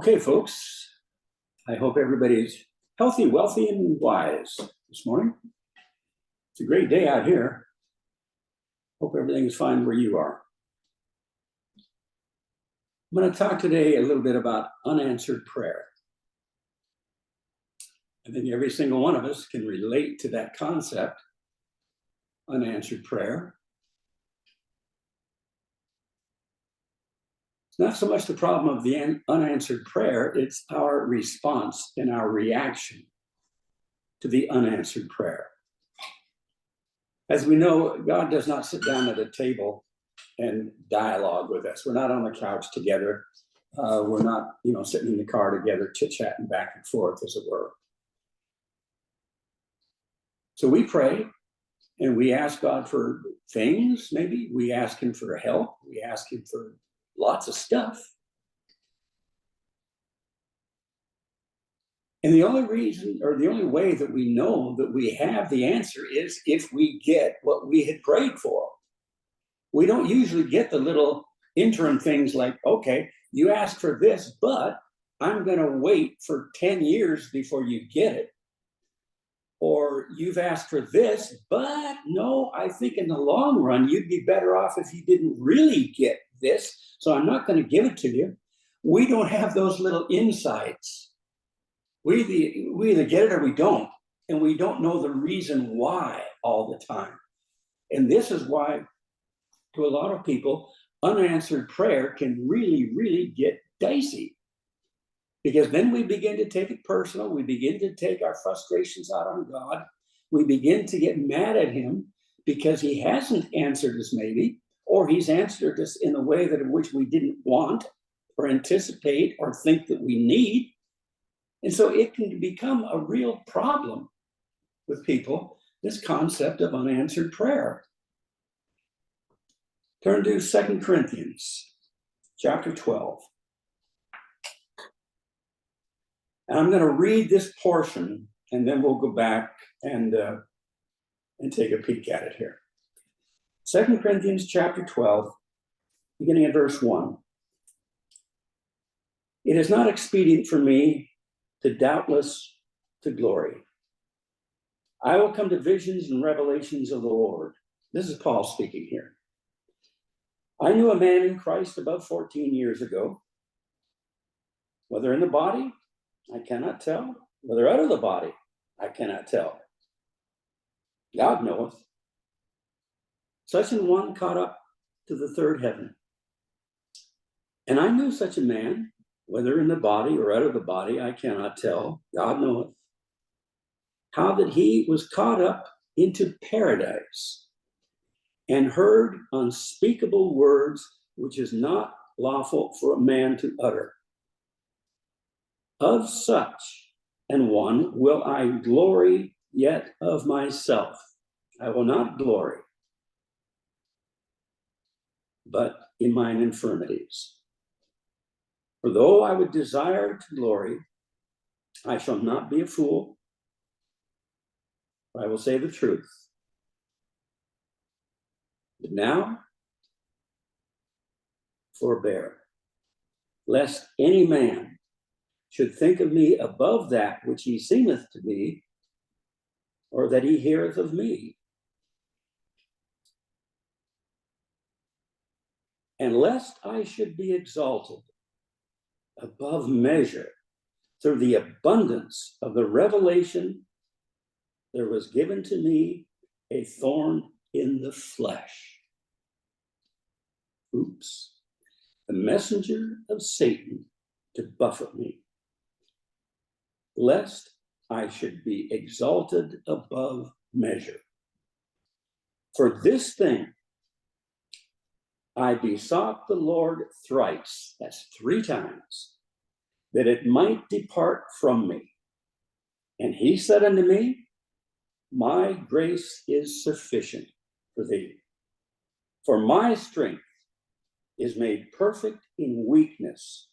Okay, folks, I hope everybody's healthy, wealthy, and wise this morning. It's a great day out here. Hope everything's fine where you are. I'm going to talk today a little bit about unanswered prayer. I think every single one of us can relate to that concept, unanswered prayer. It's not so much the problem of the unanswered prayer, it's our response and our reaction to the unanswered prayer. As we know, God does not sit down at a table and dialogue with us. We're not on the couch together. We're not, sitting in the car together, chit-chatting back and forth, as it were. So we pray and we ask God for things, maybe. We ask him for help. We ask him for lots of stuff. And the only reason, or the only way that we know that we have the answer is if we get what we had prayed for. We don't usually get the little interim things like, okay, you asked for this, but I'm going to wait for 10 years before you get it. Or you've asked for this, but no, I think in the long run, you'd be better off if you didn't really get this. So I'm not going to give it to you. We don't have those little insights. We either get it or we don't. And we don't know the reason why all the time. And this is why, to a lot of people, unanswered prayer can really, really get dicey. Because then we begin to take it personal. We begin to take our frustrations out on God. We begin to get mad at him because he hasn't answered us maybe, or he's answered us in a way that in which we didn't want or anticipate or think that we need. And so it can become a real problem with people, this concept of unanswered prayer. Turn to 2 Corinthians chapter 12. And I'm going to read this portion, and then we'll go back and take a peek at it here. 2 Corinthians chapter 12, beginning at verse 1. It is not expedient for me to doubtless to glory. I will come to visions and revelations of the Lord. This is Paul speaking here. I knew a man in Christ about 14 years ago. Whether in the body, I cannot tell. Whether out of the body, I cannot tell. God knoweth. Such an one caught up to the third heaven. And I knew such a man, whether in the body or out of the body, I cannot tell. God knoweth. How that he was caught up into paradise and heard unspeakable words which is not lawful for a man to utter. Of such an one will I glory, yet of myself I will not glory, but in mine infirmities. For though I would desire to glory, I shall not be a fool, but I will say the truth. But now, forbear, lest any man should think of me above that which he seemeth to be, or that he heareth of me. And lest I should be exalted above measure through the abundance of the revelation, there was given to me a thorn in the flesh. Oops. The messenger of Satan to buffet me, lest I should be exalted above measure. For this thing I besought the Lord thrice, that's 3 times, that it might depart from me. And he said unto me, my grace is sufficient for thee, for my strength is made perfect in weakness.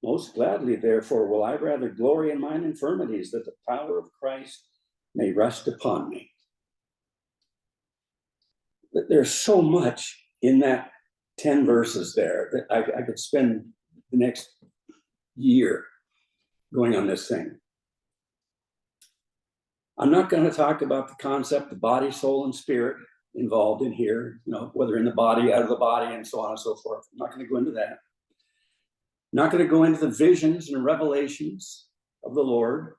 Most gladly, therefore, will I rather glory in mine infirmities, that the power of Christ may rest upon me. But there's so much in that 10 verses there that I could spend the next year going on this thing. I'm not going to talk about the concept of body, soul, and spirit involved in here, whether in the body, out of the body, and so on and so forth. I'm not going to go into that. I'm not going to go into the visions and revelations of the Lord.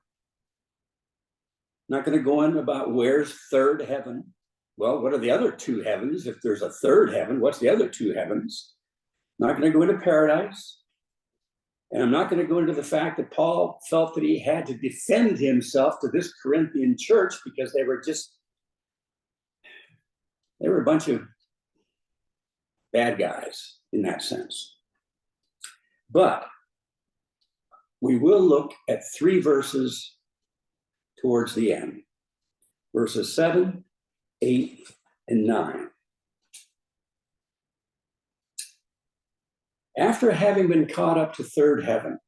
I'm not going to go into about where's third heaven. Well, what are the other two heavens? If there's a third heaven, what's the other two heavens? I'm not going to go into paradise. And I'm not going to go into the fact that Paul felt that he had to defend himself to this Corinthian church because they were a bunch of bad guys in that sense. But we will look at 3 verses towards the end. Verses 7, 8, and 9. After having been caught up to third heaven,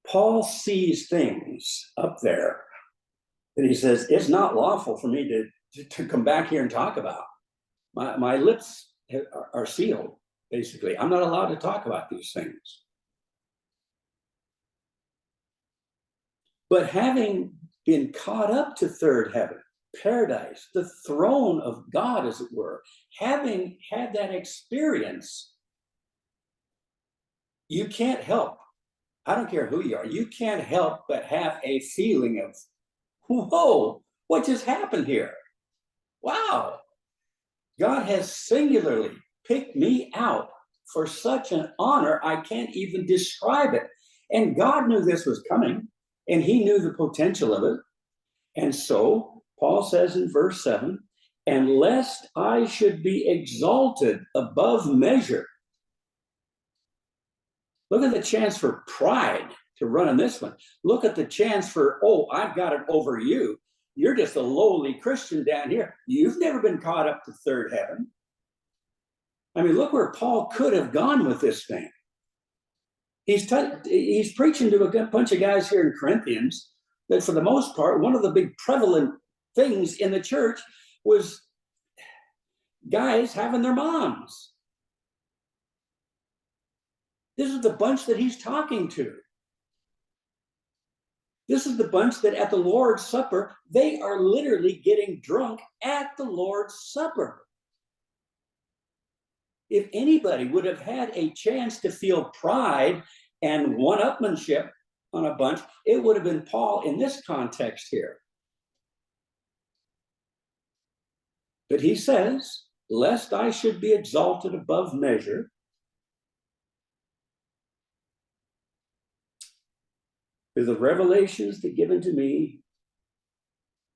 Paul sees things up there that he says, it's not lawful for me to come back here and talk about. My lips are sealed, basically. I'm not allowed to talk about these things. But having been caught up to third heaven, paradise, the throne of God, as it were, having had that experience, you can't help, I don't care who you are, you can't help but have a feeling of, whoa, what just happened here? Wow, God has singularly picked me out for such an honor, I can't even describe it. And God knew this was coming, and he knew the potential of it. And so Paul says in verse 7, and lest I should be exalted above measure. Look at the chance for pride to run in this one. Look at the chance for, I've got it over you. You're just a lowly Christian down here. You've never been caught up to third heaven. I mean, look where Paul could have gone with this thing. He's preaching to a bunch of guys here in Corinthians that for the most part, one of the big prevalent things in the church was guys having their moms. This is the bunch that he's talking to. This is the bunch that at the Lord's Supper, they are literally getting drunk at the Lord's Supper. If anybody would have had a chance to feel pride and one-upmanship on a bunch, it would have been Paul in this context here. But he says, lest I should be exalted above measure, through the revelations that given to me,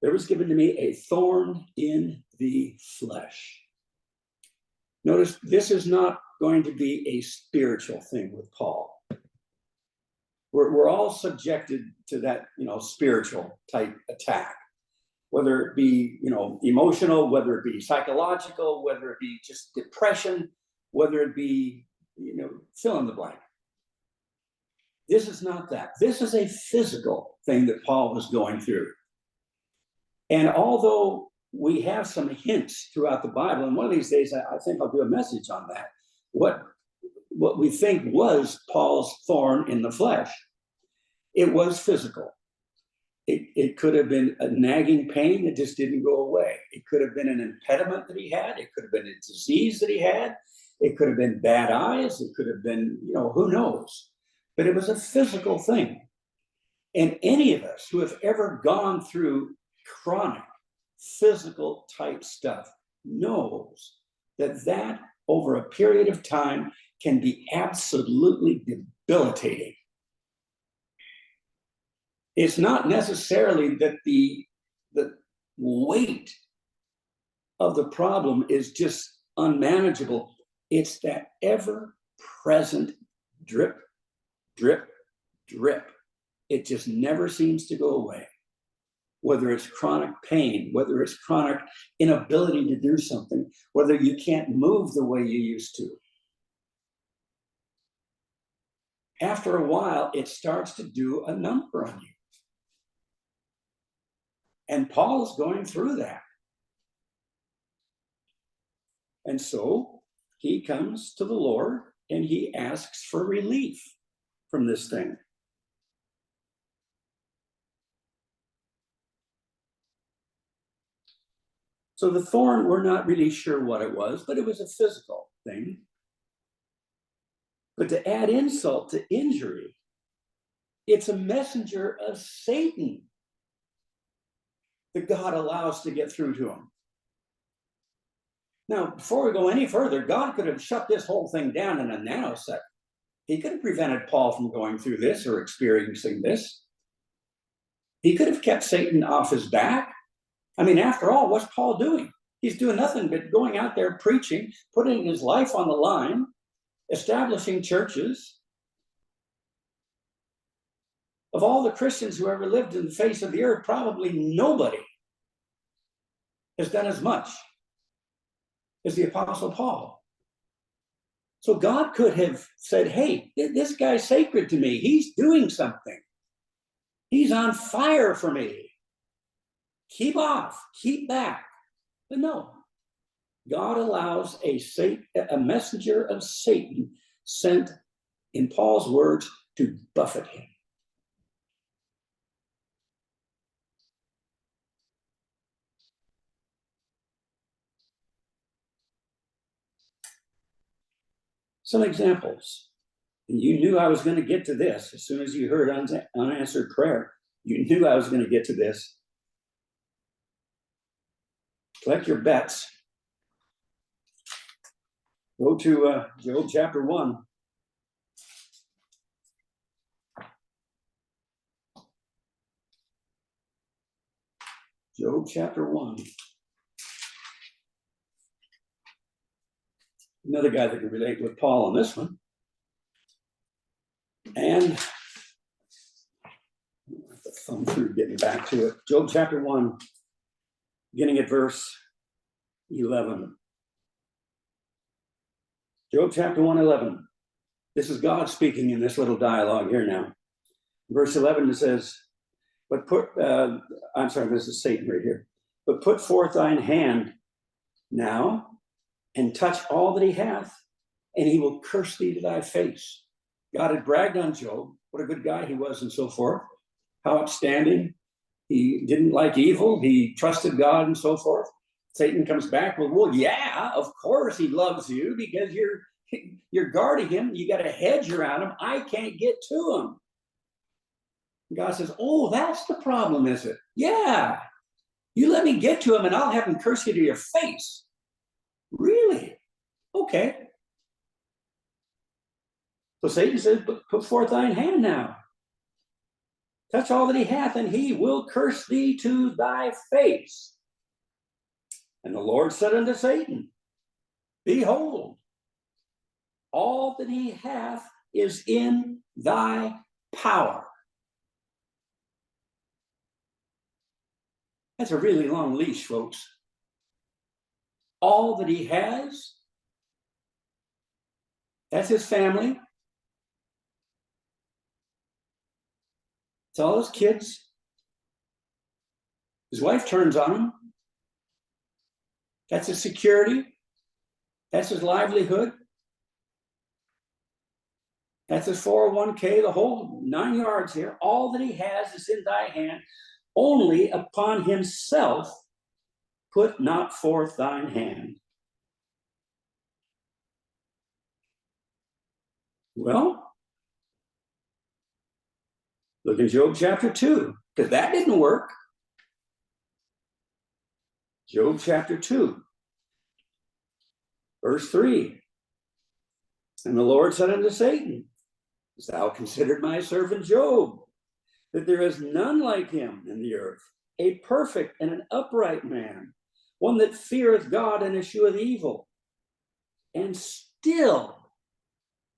there was given to me a thorn in the flesh. Notice this is not going to be a spiritual thing with Paul. We're all subjected to that, spiritual type attack, whether it be, emotional, whether it be psychological, whether it be just depression, whether it be, fill in the blank. This is not that. This is a physical thing that Paul was going through. And although we have some hints throughout the Bible, and one of these days I think I'll do a message on that, what we think was Paul's thorn in the flesh. It was physical. It could have been a nagging pain that just didn't go away. It could have been an impediment that he had. It could have been a disease that he had. It could have been bad eyes. It could have been, who knows? But it was a physical thing. And any of us who have ever gone through chronic physical type stuff knows that over a period of time can be absolutely debilitating. It's not necessarily that the weight of the problem is just unmanageable. It's that ever-present drip, drip, drip. It just never seems to go away. Whether it's chronic pain, whether it's chronic inability to do something, whether you can't move the way you used to. After a while, it starts to do a number on you. And Paul is going through that. And so he comes to the Lord and he asks for relief from this thing. So the thorn, we're not really sure what it was, but it was a physical thing. But to add insult to injury, it's a messenger of Satan that God allows to get through to him. Now, before we go any further, God could have shut this whole thing down in a nanosecond. He could have prevented Paul from going through this or experiencing this. He could have kept Satan off his back. I mean, after all, what's Paul doing? He's doing nothing but going out there preaching, putting his life on the line, establishing churches. Of all the Christians who ever lived in the face of the earth, probably nobody has done as much as the Apostle Paul. So God could have said, hey, this guy's sacred to me. He's doing something. He's on fire for me. Keep off, keep back. But no, God allows a messenger of Satan sent, in Paul's words, to buffet him. Some examples. And you knew I was going to get to this as soon as you heard unanswered prayer. You knew I was going to get to this. Collect your bets. Go to Job chapter 1. Job chapter 1. Another guy that can relate with Paul on this one. And I'll have to thumb through getting back to it. Job chapter 1, beginning at verse 11. Job chapter 1:11. This is God speaking in this little dialogue here now. Verse 11, it says, this is Satan right here. But put forth thine hand now and touch all that he hath, and he will curse thee to thy face. God had bragged on Job, what a good guy he was and so forth, how outstanding. He didn't like evil. He trusted God and so forth. Satan comes back, well, yeah, of course he loves you because you're guarding him. You got a hedge around him. I can't get to him. And God says, oh, that's the problem, is it? Yeah. You let me get to him and I'll have him curse you to your face. Really? Okay. So Satan says, put forth thine hand now. Touch all that he hath, and he will curse thee to thy face. And the Lord said unto Satan, behold, all that he hath is in thy power. That's a really long leash, folks. All that he has, that's his family. It's all his kids. His wife turns on him. That's his security. That's his livelihood. That's his 401k, the whole 9 yards here. All that he has is in thy hand. Only upon himself put not forth thine hand. Well, look in Job chapter 2, because that didn't work. Job chapter 2, verse 3. And the Lord said unto Satan, hast thou considered my servant Job, that there is none like him in the earth, a perfect and an upright man, one that feareth God and escheweth evil. And still,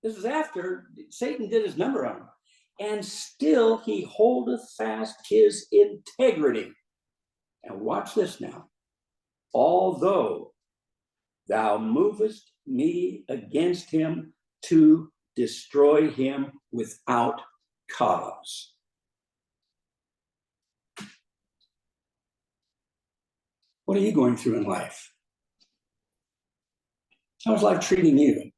this is after Satan did his number on him, and still he holdeth fast his integrity. And watch this now. Although thou movest me against him to destroy him without cause. What are you going through in life? How's life treating you?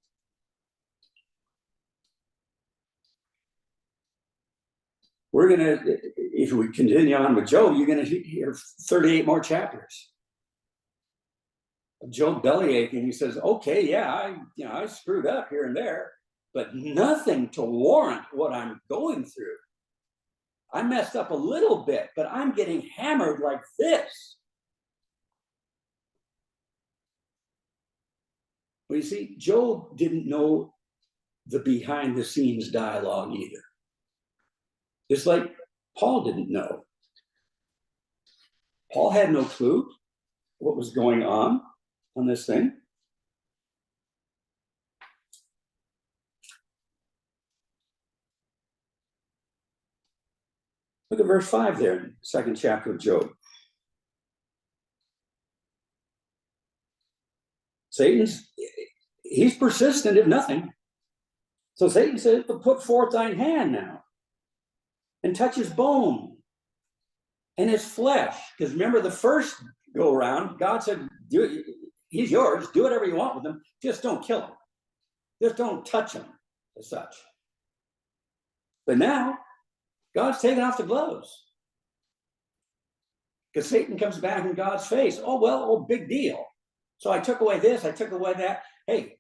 We're going to, if we continue on with Job, you're going to hear 38 more chapters of Job bellyaching. He says, okay, yeah, I screwed up here and there, but nothing to warrant what I'm going through. I messed up a little bit, but I'm getting hammered like this. Well, you see, Job didn't know the behind the scenes dialogue either. Just like Paul didn't know. Paul had no clue what was going on this thing. Look at verse 5 there, in the second chapter of Job. He's persistent if nothing. So Satan said, put forth thine hand now and touch his bone and his flesh. Because remember the first go around, God said, he's yours, do whatever you want with him, just don't kill him. Just don't touch him as such. But now, God's taking off the gloves. Because Satan comes back in God's face. Oh, big deal. So I took away this, I took away that. Hey,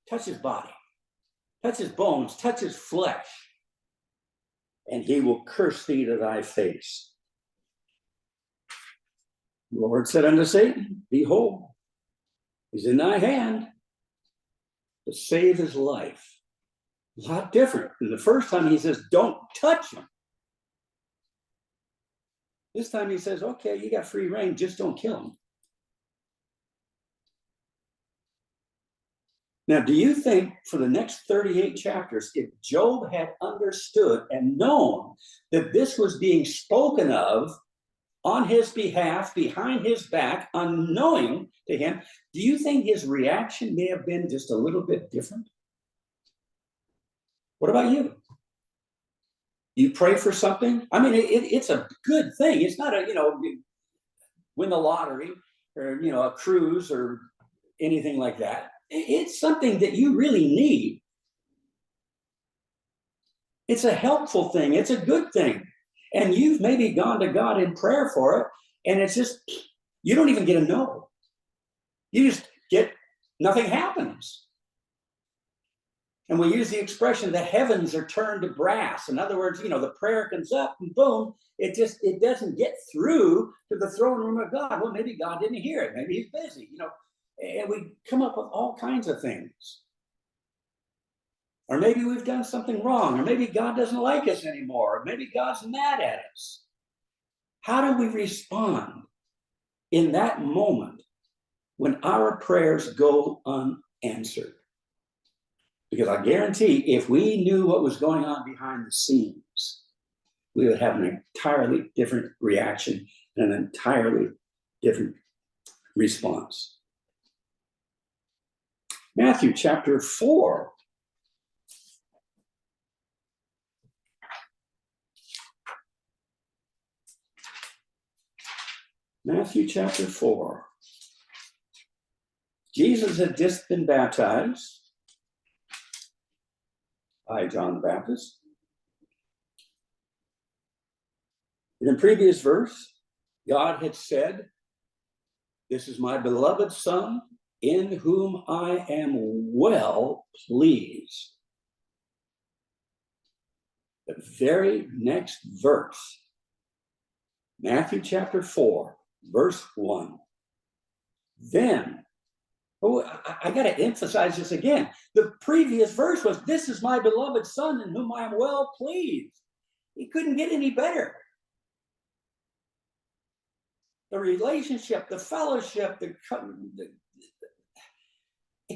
touch his body, touch his bones, touch his flesh, and he will curse thee to thy face. The Lord said unto Satan, behold, he's in thy hand to save his life. A lot different than the first time he says, don't touch him. This time he says, okay, you got free reign, just don't kill him. Now, do you think for the next 38 chapters, if Job had understood and known that this was being spoken of on his behalf, behind his back, unknowing to him, do you think his reaction may have been just a little bit different? What about you? You pray for something? I mean, it's a good thing. It's not win the lottery or, a cruise or anything like that. It's something that you really need. It's a helpful thing. It's a good thing. And you've maybe gone to God in prayer for it, and it's just, you don't even get a no. You just get, nothing happens. And we use the expression, the heavens are turned to brass. In other words, the prayer comes up and boom, it doesn't get through to the throne room of God. Well, maybe God didn't hear it. Maybe he's busy, and we come up with all kinds of things. Or maybe we've done something wrong, or maybe God doesn't like us anymore, or maybe God's mad at us. How do we respond in that moment when our prayers go unanswered? Because I guarantee if we knew what was going on behind the scenes, we would have an entirely different reaction and an entirely different response. Matthew chapter 4. Matthew chapter 4. Jesus had just been baptized by John the Baptist. In the previous verse, God had said, this is my beloved Son, in whom I am well pleased. The very next verse, Matthew chapter 4, verse 1. Then, I got to emphasize this again. The previous verse was, this is my beloved Son in whom I am well pleased. He couldn't get any better. The relationship, the fellowship, it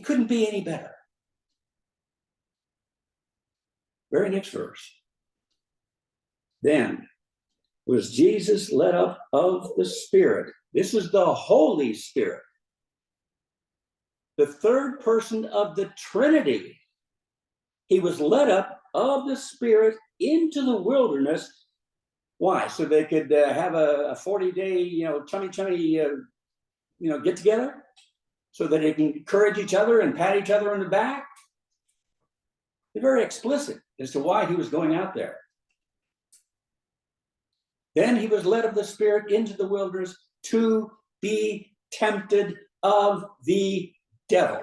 couldn't be any better. Very next verse. Then was Jesus led up of the Spirit. This is the Holy Spirit, the third person of the Trinity. He was led up of the Spirit into the wilderness. Why? So they could have a 40-day, chummy, get together? so that they can encourage each other and pat each other on the back. They're very explicit as to why he was going out there. Then he was led of the Spirit into the wilderness to be tempted of the devil.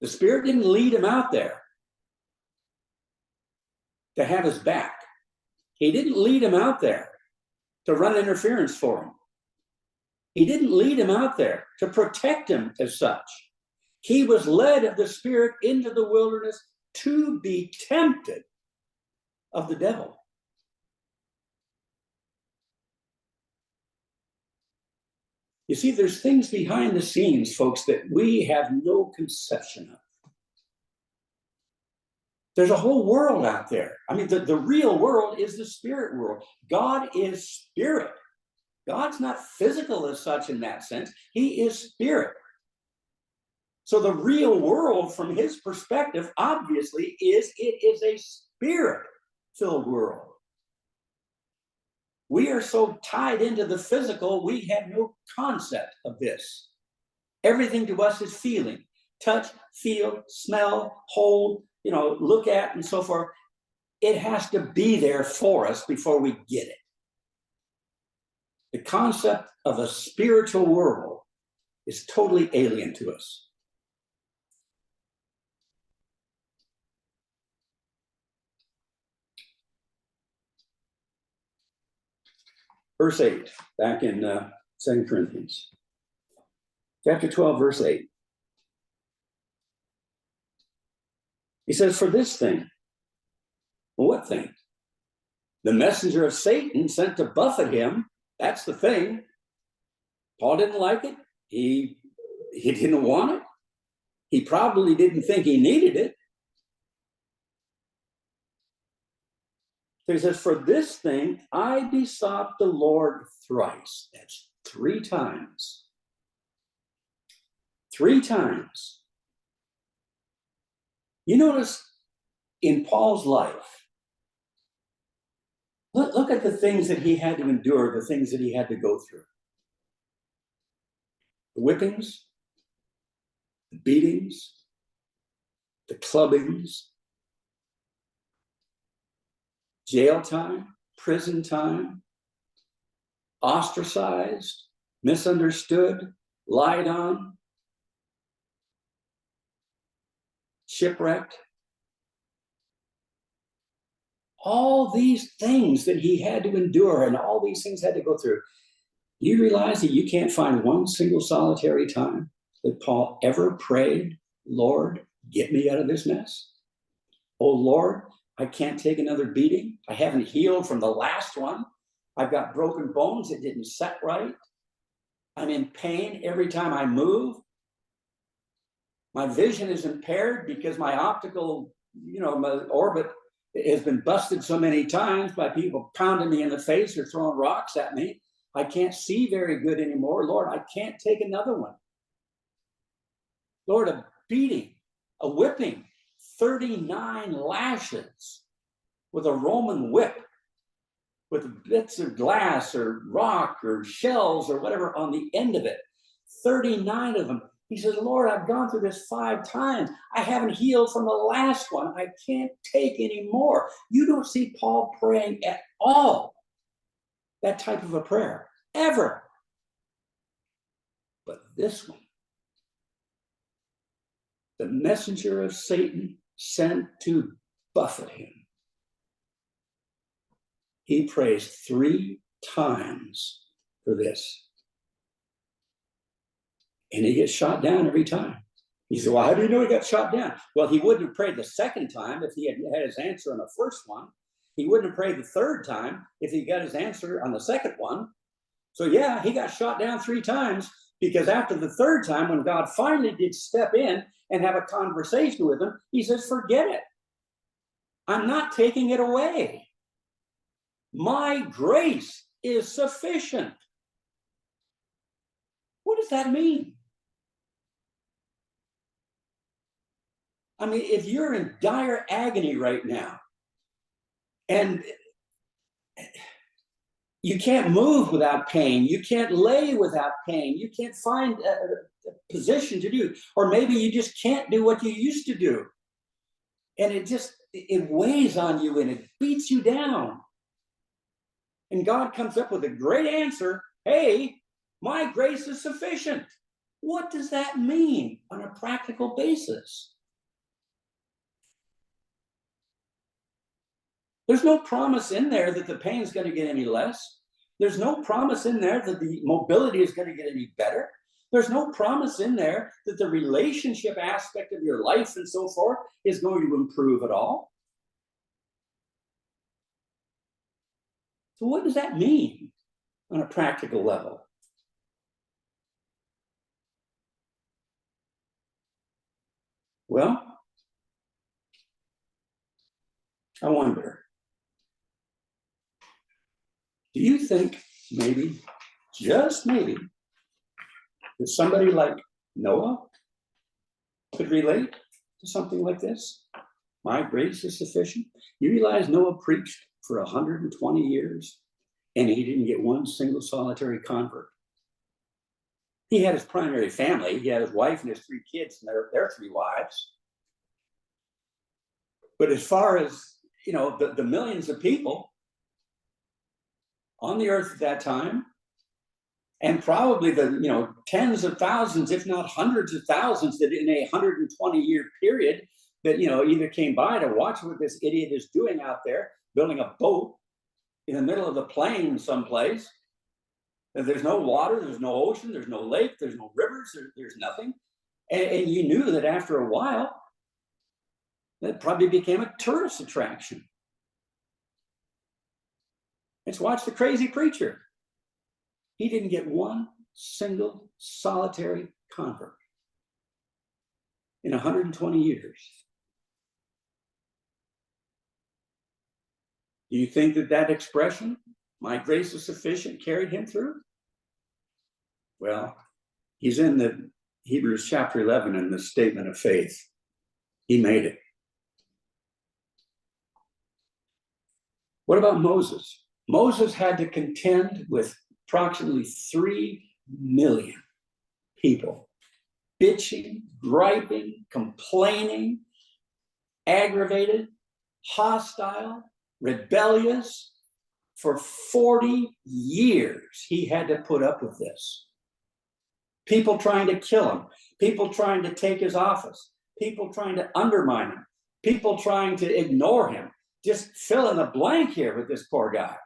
The Spirit didn't lead him out there to have his back. He didn't lead him out there to run interference for him. He didn't lead him out there to protect him as such. He was led of the Spirit into the wilderness to be tempted of the devil. You see, there's things behind the scenes, folks, that we have no conception of. There's a whole world out there. I mean, the real world is the spirit world. God is spirit. God's not physical as such in that sense. He is spirit. So the real world, from his perspective, obviously, is a spirit-filled world. We are so tied into the physical, we have no concept of this. Everything to us is feeling. Touch, feel, smell, hold, look at, and so forth. It has to be there for us before we get it. The concept of a spiritual world is totally alien to us. Verse 8, back in 2 Corinthians. Chapter 12, verse 8. He says, for this thing. Well, what thing? The messenger of Satan sent to buffet him. That's the thing. Paul didn't like it. He didn't want it. He probably didn't think he needed it. So he says, for this thing, I besought the Lord thrice. That's 3 times. 3 times. You notice in Paul's life, look at the things that he had to endure, the things that he had to go through. The whippings, the beatings, the clubbings, jail time, prison time, ostracized, misunderstood, lied on, shipwrecked. All these things that he had to endure and all these things had to go through. You realize that you can't find one single solitary time that Paul ever prayed, Lord, get me out of this mess. Oh, Lord, I can't take another beating. I haven't healed from the last one. I've got broken bones that didn't set right. I'm in pain every time I move. My vision is impaired because my optical, my orbit has been busted so many times by people pounding me in the face or throwing rocks at me. I can't see very good anymore. Lord, I can't take another one. Lord, a beating, a whipping, 39 lashes with a Roman whip, with bits of glass or rock or shells or whatever on the end of it. 39 of them. He says, Lord, I've gone through this 5 times. I haven't healed from the last one. I can't take any more. You don't see Paul praying at all that type of a prayer, ever. But this one, the messenger of Satan sent to buffet him. He prays 3 times for this. And he gets shot down every time. He said, well, how do you know he got shot down? Well, he wouldn't have prayed the second time if he had his answer on the first one. He wouldn't have prayed the third time if he got his answer on the second one. So yeah, he got shot down 3 times because after the third time, when God finally did step in and have a conversation with him, he says, forget it. I'm not taking it away. My grace is sufficient. What does that mean? I mean, if you're in dire agony right now, and You can't move without pain. You can't lay without pain. You can't find a position to do. Or maybe you just can't do what you used to do. And it weighs on you and it beats you down. And God comes up with a great answer. Hey, my grace is sufficient. What does that mean on a practical basis? There's no promise in there that the pain is going to get any less. There's no promise in there that the mobility is going to get any better. There's no promise in there that the relationship aspect of your life and so forth is going to improve at all. So what does that mean on a practical level? Well, I wonder, do you think maybe, just maybe, that somebody like Noah could relate to something like this? My grace is sufficient. You realize Noah preached for 120 years and he didn't get one single solitary convert. He had his primary family. He had his wife and his 3 kids and their 3 wives. But as far as, the millions of people on the earth at that time, and probably the tens of thousands, if not hundreds of thousands, that in a 120-year period that either came by to watch what this idiot is doing out there, building a boat in the middle of the plain someplace. There's no water, there's no ocean, there's no lake, there's no rivers, there's nothing. And you knew that after a while, that probably became a tourist attraction. Let's watch the crazy preacher. He didn't get one single solitary convert in 120 years. Do you think that expression, my grace is sufficient, carried him through? Well, he's in the Hebrews chapter 11 in the statement of faith. He made it. What about Moses? Moses had to contend with approximately 3 million people, bitching, griping, complaining, aggravated, hostile, rebellious. For 40 years, he had to put up with this. People trying to kill him, people trying to take his office, people trying to undermine him, people trying to ignore him. Just fill in the blank here with this poor guy.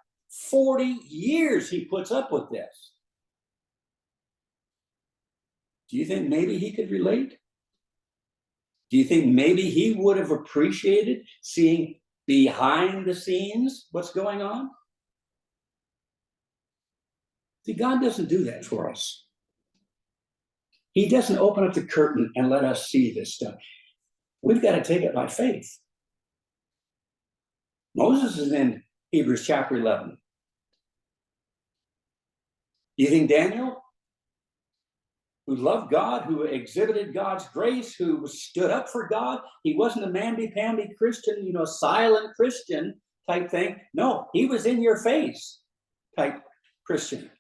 40 years he puts up with this. Do you think maybe he could relate? Do you think maybe he would have appreciated seeing behind the scenes what's going on? See, God doesn't do that for us. He doesn't open up the curtain and let us see this stuff. We've got to take it by faith. Moses is in Hebrews chapter 11. Do you think Daniel, who loved God, who exhibited God's grace, who stood up for God, he wasn't a mamby-pamby Christian, silent Christian type thing. No, he was in your face type Christian.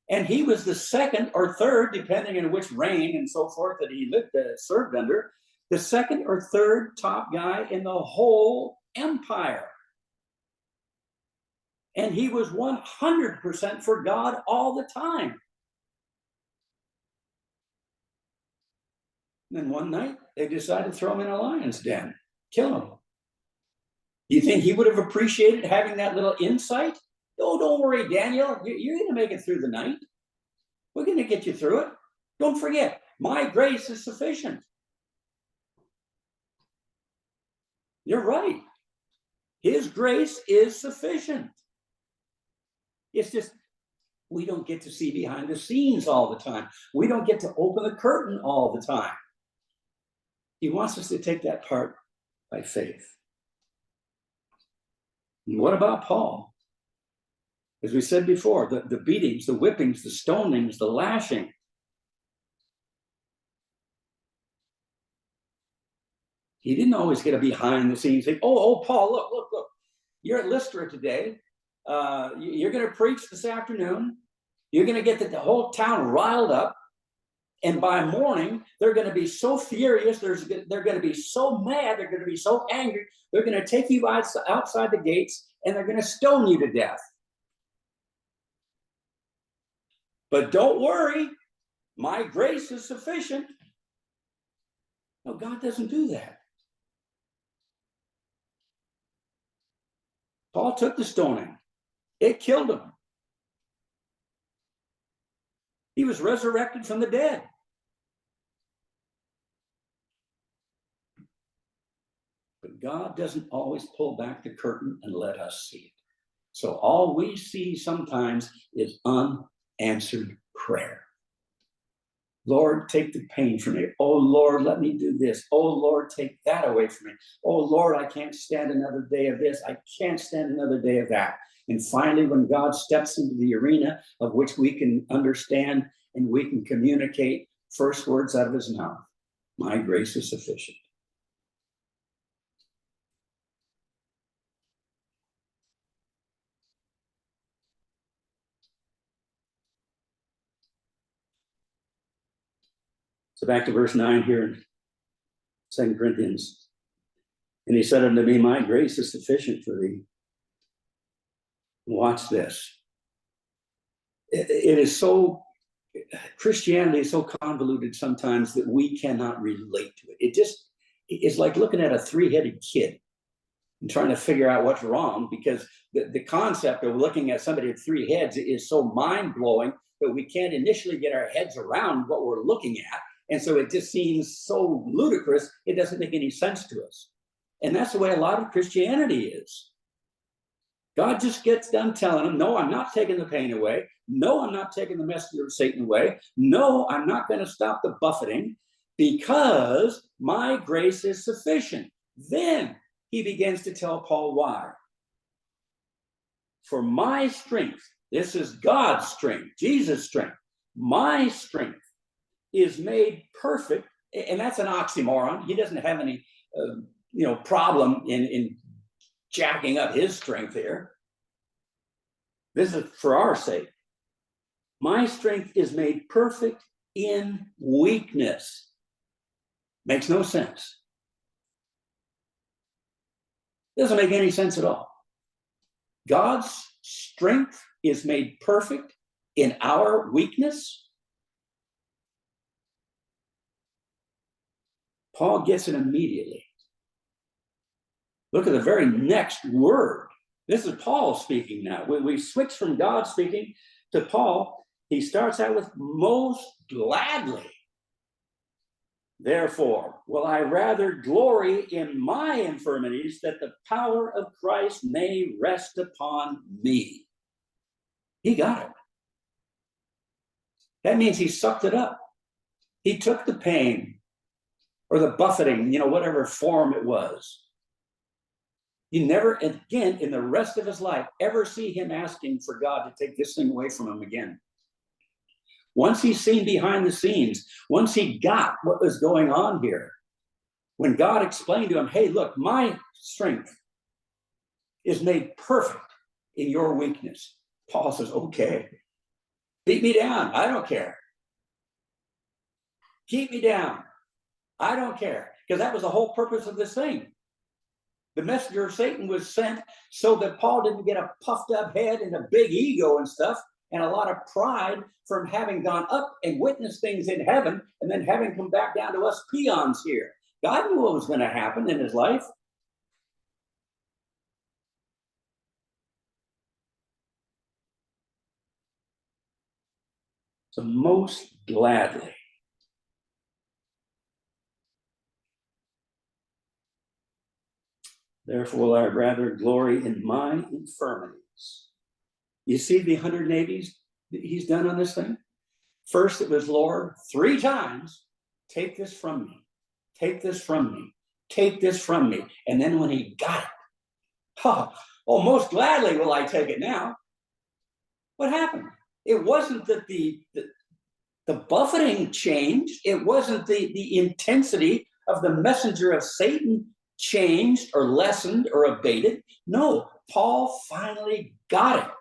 And he was the second or third, depending on which reign and so forth that he served under, the second or third top guy in the whole empire. And he was 100% for God all the time. And then one night, they decided to throw him in a lion's den, kill him. You think he would have appreciated having that little insight? Oh, don't worry, Daniel. You're going to make it through the night. We're going to get you through it. Don't forget, my grace is sufficient. You're right. His grace is sufficient. It's just we don't get to see behind the scenes all the time. We don't get to open the curtain all the time. He wants us to take that part by faith. And what about Paul? As we said before, the beatings, the whippings, the stonings, the lashing. He didn't always get a behind the scenes thing. Oh, Paul, look. You're at Lystra today. You're going to preach this afternoon. You're going to get the whole town riled up. And by morning, they're going to be so furious. They're going to be so mad. They're going to be so angry. They're going to take you outside the gates, and they're going to stone you to death. But don't worry, my grace is sufficient. No, God doesn't do that. Paul took the stoning. It killed him. He was resurrected from the dead. But God doesn't always pull back the curtain and let us see it. So all we see sometimes is unanswered prayer. Lord, take the pain from me. Oh, Lord, let me do this. Oh, Lord, take that away from me. Oh, Lord, I can't stand another day of this. I can't stand another day of that. And finally, when God steps into the arena of which we can understand and we can communicate, first words out of his mouth, my grace is sufficient. So back to verse 9 here in 2 Corinthians. And he said unto me, my grace is sufficient for thee. Watch this. It is so, Christianity is so convoluted sometimes that we cannot relate to it. It's like looking at a three-headed kid and trying to figure out what's wrong, because the concept of looking at somebody with three heads is so mind-blowing that we can't initially get our heads around what we're looking at. And so it just seems so ludicrous, it doesn't make any sense to us. And that's the way a lot of Christianity is. God just gets done telling them, no, I'm not taking the pain away. No, I'm not taking the messenger of Satan away. No, I'm not going to stop the buffeting because my grace is sufficient. Then he begins to tell Paul why. For my strength, this is God's strength, Jesus' strength, my strength is made perfect. And that's an oxymoron. He doesn't have any problem in jacking up his strength here. This is for our sake. My strength is made perfect in weakness. Makes no sense. Doesn't make any sense at all. God's strength is made perfect in our weakness. Paul gets it immediately. Look at the very next word. This is Paul speaking now. When we switch from God speaking to Paul, he starts out with most gladly. Therefore, will I rather glory in my infirmities, that the power of Christ may rest upon me. He got it. That means he sucked it up. He took the pain or the buffeting, whatever form it was. You never, again, in the rest of his life, ever see him asking for God to take this thing away from him again. Once he's seen behind the scenes, once he got what was going on here, when God explained to him, hey, look, my strength is made perfect in your weakness. Paul says, okay, beat me down. I don't care. Keep me down. I don't care. Because that was the whole purpose of this thing. The messenger of Satan was sent so that Paul didn't get a puffed up head and a big ego and stuff and a lot of pride from having gone up and witnessed things in heaven and then having come back down to us peons here. God knew what was going to happen in his life. So most gladly. Therefore, will I rather glory in my infirmities. You see the 180s he's done on this thing? First, it was, Lord, 3 times, take this from me. Take this from me. Take this from me. And then when he got it, most gladly will I take it now. What happened? It wasn't that the buffeting changed. It wasn't the intensity of the messenger of Satan changed or lessened or abated. No, Paul finally got it.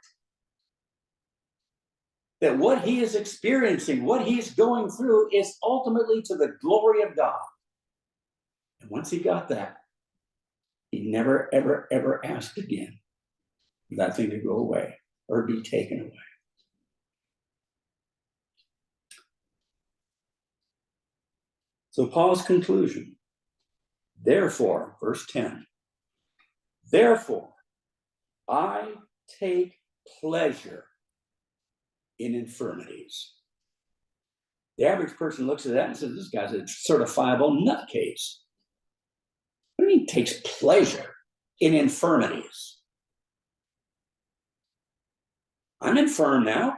That what he is experiencing, what he's going through, is ultimately to the glory of God. And once he got that, he never, ever, ever asked again for that thing to go away or be taken away. So Paul's conclusion, therefore, verse 10, therefore, I take pleasure in infirmities. The average person looks at that and says, this guy's a certifiable nutcase. What do you mean takes pleasure in infirmities? I'm infirm now.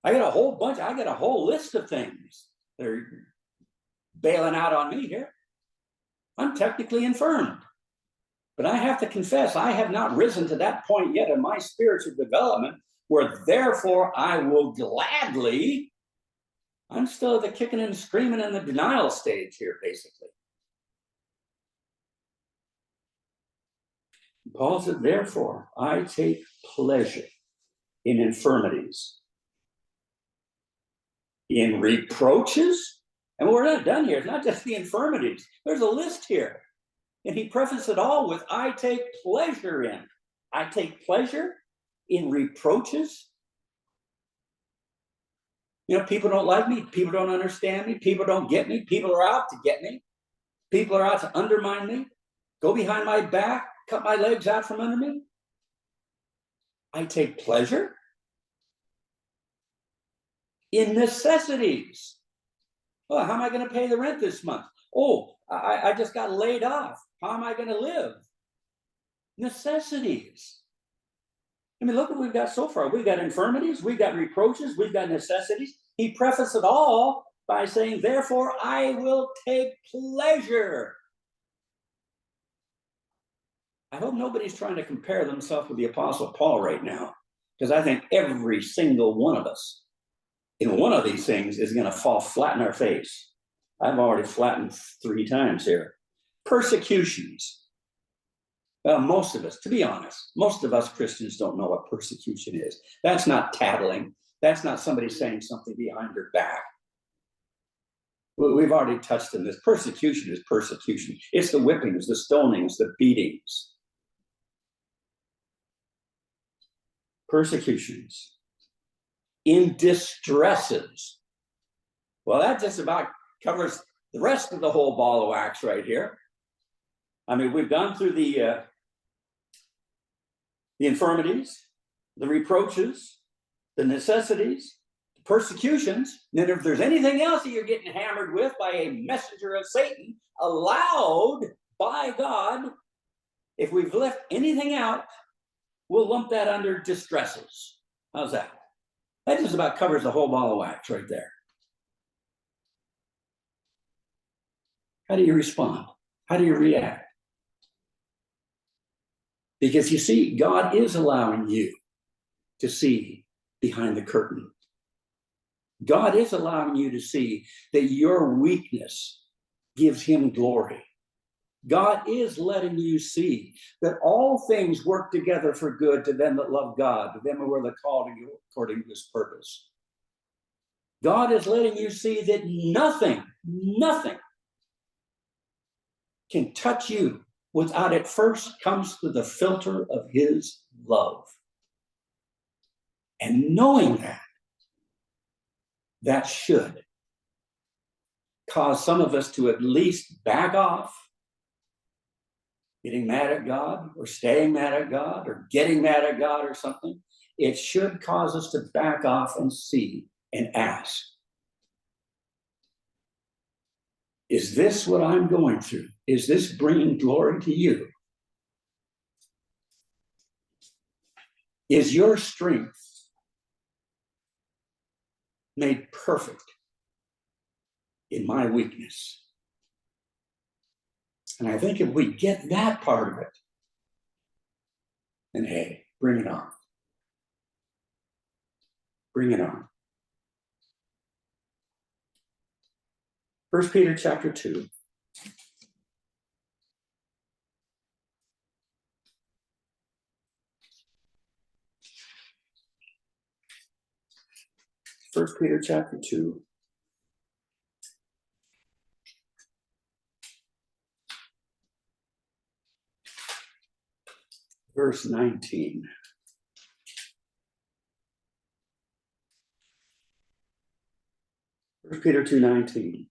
I got a whole list of things that are bailing out on me here. I'm technically infirmed. But I have to confess, I have not risen to that point yet in my spiritual development where therefore I will gladly, I'm still at the kicking and screaming in the denial stage here, basically. Paul said, therefore, I take pleasure in infirmities, in reproaches. And we're not done here. It's not just the infirmities. There's a list here. And he prefaced it all with, I take pleasure in. I take pleasure in reproaches. You know, people don't like me. People don't understand me. People don't get me. People are out to get me. People are out to undermine me, go behind my back, cut my legs out from under me. I take pleasure in necessities. Oh, how am I going to pay the rent this month? Oh, I just got laid off. How am I going to live? Necessities. I mean, look what we've got so far. We've got infirmities, we've got reproaches, we've got necessities. He prefaced it all by saying, therefore, I will take pleasure. I hope nobody's trying to compare themselves with the Apostle Paul right now, because I think every single one of us in one of these things is going to fall flat in our face. I've already flattened 3 times here. Persecutions. Well, most of us, to be honest, most of us Christians don't know what persecution is. That's not tattling. That's not somebody saying something behind your back. We've already touched on this. Persecution is persecution. It's the whippings, the stonings, the beatings. Persecutions. In distresses. Well, that just about covers the rest of the whole ball of wax right here. I mean, we've gone through the infirmities, the reproaches, the necessities, the persecutions. And then if there's anything else that you're getting hammered with by a messenger of Satan, allowed by God, if we've left anything out, we'll lump that under distresses. How's that? That just about covers the whole ball of wax right there. How do you respond? How do you react? Because you see, God is allowing you to see behind the curtain. God is allowing you to see that your weakness gives him glory. God is letting you see that all things work together for good to them that love God, to them who are the called according to his purpose. God is letting you see that nothing can touch you without it first comes through the filter of his love. And knowing that should cause some of us to at least back off getting mad at God or staying mad at God or getting mad at God or something. It should cause us to back off and see and ask, is this what I'm going through? Is this bringing glory to you? Is your strength made perfect in my weakness? And I think if we get that part of it, then hey, bring it on. Bring it on. 1 Peter chapter 2. 1 Peter chapter 2. Verse 19. 1 Peter 2:19.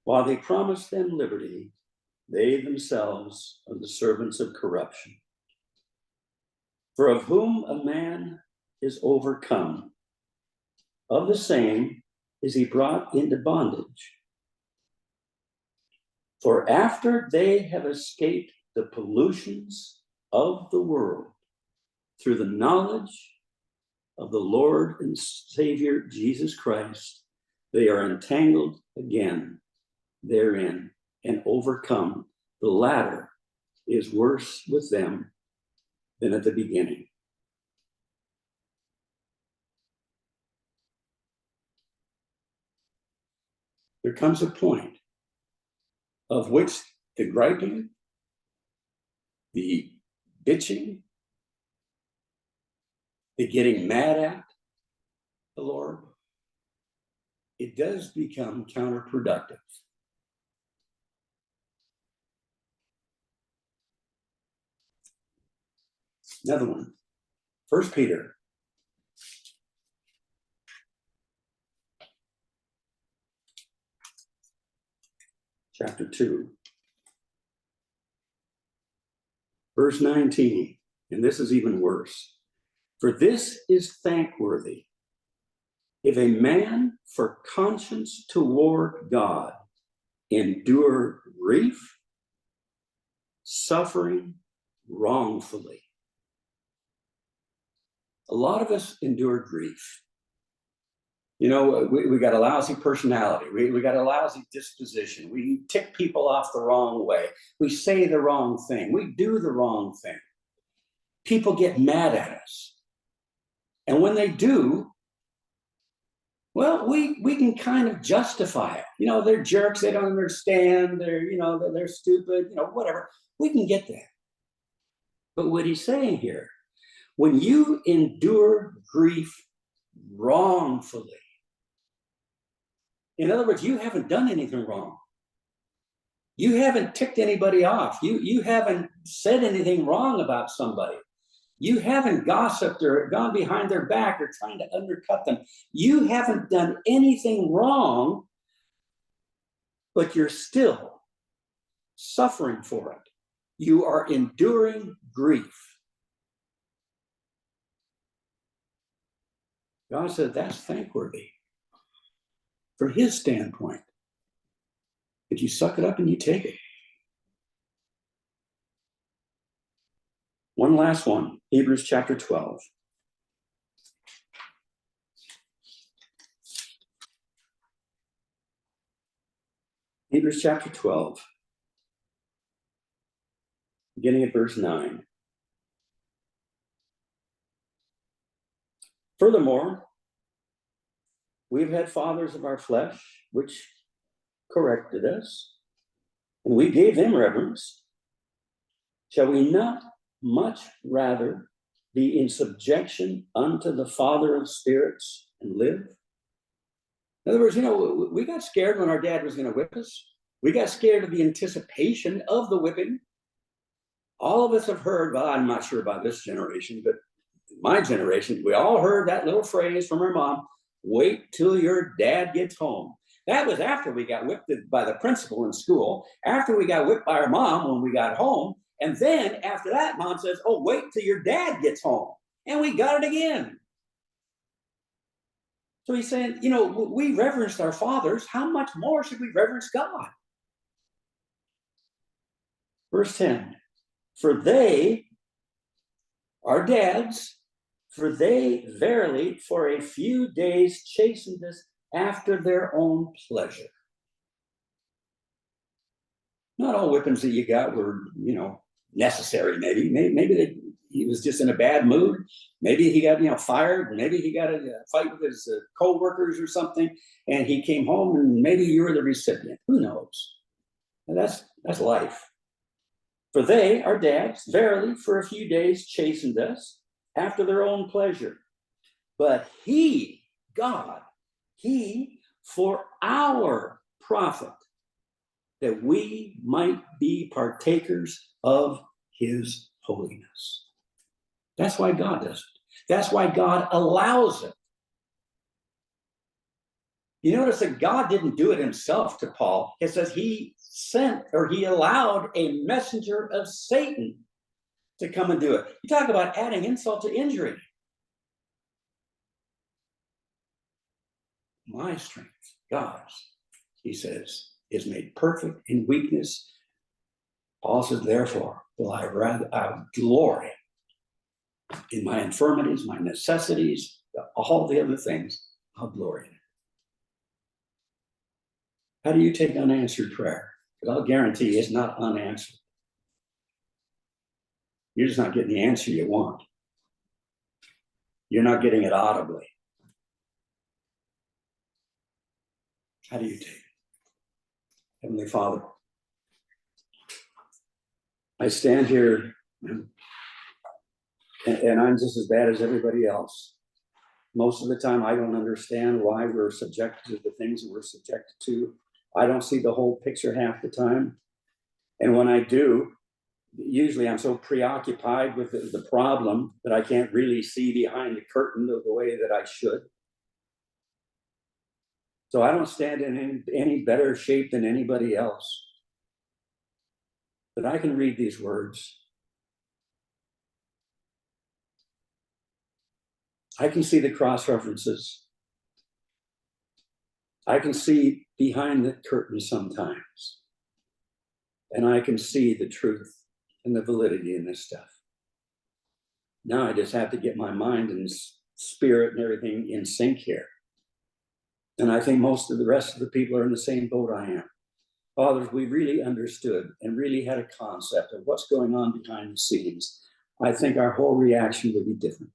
While they promise them liberty, they themselves are the servants of corruption. For of whom a man is overcome, of the same is he brought into bondage. For after they have escaped the pollutions of the world through the knowledge of the Lord and Savior Jesus Christ, they are entangled again therein and overcome. The latter is worse with them than at the beginning. There comes a point of which the griping, the bitching, the getting mad at the Lord, it does become counterproductive. Another one, 1 Peter chapter 2, verse 19, and this is even worse. For this is thankworthy, if a man for conscience toward God endure grief, suffering wrongfully. A lot of us endure grief. You know, we got a lousy personality. We got a lousy disposition. We tick people off the wrong way. We say the wrong thing. We do the wrong thing. People get mad at us. And when they do, well, we can kind of justify it. You know, they're jerks. They don't understand. They're stupid, whatever. We can get that. But what he's saying here, when you endure grief wrongfully, in other words, you haven't done anything wrong. You haven't ticked anybody off. You haven't said anything wrong about somebody. You haven't gossiped or gone behind their back or trying to undercut them. You haven't done anything wrong, but you're still suffering for it. You are enduring grief. God said that's thankworthy from his standpoint. If you suck it up and you take it. One last one, Hebrews chapter 12. Hebrews chapter 12, beginning at verse 9. Furthermore, we've had fathers of our flesh, which corrected us, and we gave them reverence. Shall we not much rather be in subjection unto the Father of spirits and live? In other words, we got scared when our dad was going to whip us. We got scared of the anticipation of the whipping. All of us have heard, well, I'm not sure about this generation, but my generation, we all heard that little phrase from our mom, wait till your dad gets home. That was after we got whipped by the principal in school, after we got whipped by our mom when we got home. And then after that, mom says, oh, wait till your dad gets home. And we got it again. So he's saying, we reverenced our fathers. How much more should we reverence God? Verse 10, for they, our dads, for they verily for a few days chastened us after their own pleasure. Not all whippings that you got were, necessary. Maybe he was just in a bad mood. Maybe he got, fired. Maybe he got a fight with his co-workers or something, and he came home, and maybe you were the recipient. Who knows? And that's life. For they, our dads, verily for a few days chastened us after their own pleasure. But he, God, he, for our profit, that we might be partakers of his holiness. That's why God does it. That's why God allows it. You notice that God didn't do it himself to Paul. It says he sent, or he allowed, a messenger of Satan to come and do it. You talk about adding insult to injury. My strength, God's, he says, is made perfect in weakness. Paul says, therefore, will I glory in my infirmities, my necessities, all the other things. I'll glory in it. How do you take unanswered prayer? Because I'll guarantee it's not unanswered. You're just not getting the answer you want. You're not getting it audibly. How do you take it? Heavenly Father, I stand here and I'm just as bad as everybody else. Most of the time, I don't understand why we're subjected to the things that we're subjected to. I don't see the whole picture half the time. And when I do, usually I'm so preoccupied with the problem that I can't really see behind the curtain the way that I should. So I don't stand in any better shape than anybody else. But I can read these words. I can see the cross references. I can see behind the curtain sometimes. And I can see the truth and the validity in this stuff. Now I just have to get my mind and spirit and everything in sync here. And I think most of the rest of the people are in the same boat I am. Fathers, we really understood and really had a concept of what's going on behind the scenes. I think our whole reaction would be different.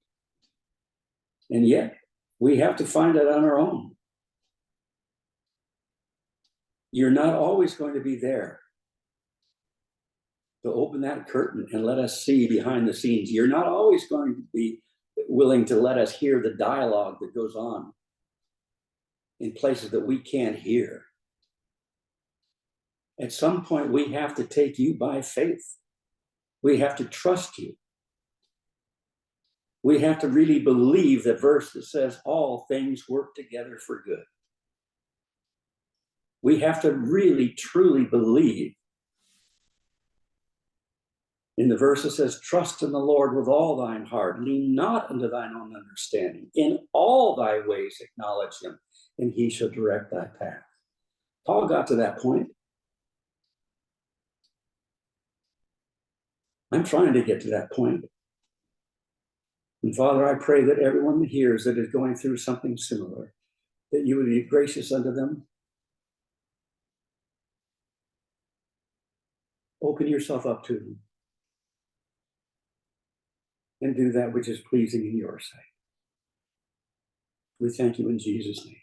And yet, we have to find it on our own. You're not always going to be there to open that curtain and let us see behind the scenes. You're not always going to be willing to let us hear the dialogue that goes on in places that we can't hear. At some point, we have to take you by faith. We have to trust you. We have to really believe the verse that says all things work together for good. We have to really, truly believe in the verse that says, trust in the Lord with all thine heart, lean not unto thine own understanding. In all thy ways acknowledge him, and he shall direct thy path. Paul got to that point. I'm trying to get to that point. And Father, I pray that everyone that hears that is going through something similar, that you would be gracious unto them. Open yourself up to them. And do that which is pleasing in your sight. We thank you in Jesus' name.